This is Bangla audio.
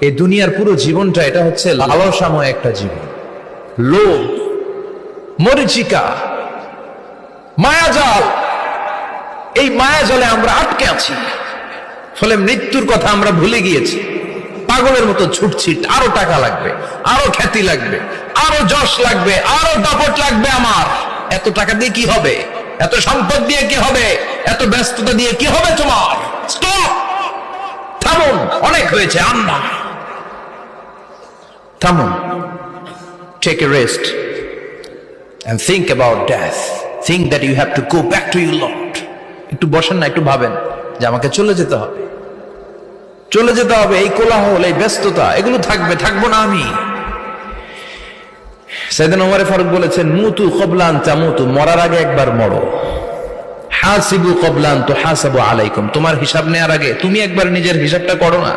এই দুনিয়ার পুরো জীবনটা এটা হচ্ছে লালসাময় একটা জীবন, লোভ, মরিচিকা, মায়াজাল। এই মায়াজালে আমরা আটকে আছি, ফলে মৃত্যুর কথা আমরা ভুলে গিয়েছি। পাগলের মতো ছুটছি, আরো টাকা লাগবে, আরো খ্যাতি লাগবে, আরো যশ লাগবে, আরো দাপট লাগবে। আমার এত টাকা দিয়ে কি হবে? এত সম্পদ দিয়ে কি হবে? এত ব্যস্ততা দিয়ে কি হবে? তোমার স্টপ, থামুন, অনেক হয়েছে। আম্মা থামুন, take a rest and think about death. Think that you have to go back to your Lord. একটু বসেন না, একটু ভাবেন যে আমাকে চলে যেতে হবে, চলে যেতে হবে। এই কোলাহল, এই ব্যস্ততা, এগুলো থাকবে, থাকবো না আমি। সাইয়েদনা ওমর ফারুক বলেছেন, মুতু ক্বাবলা আন তামুতু, মরার আগে একবার মরো। হাসিবু ক্বাবলা আন তুহাসাবু আলাইকুম, তোমার হিসাব নেওয়ার আগে তুমি একবার নিজের হিসাবটা করো না।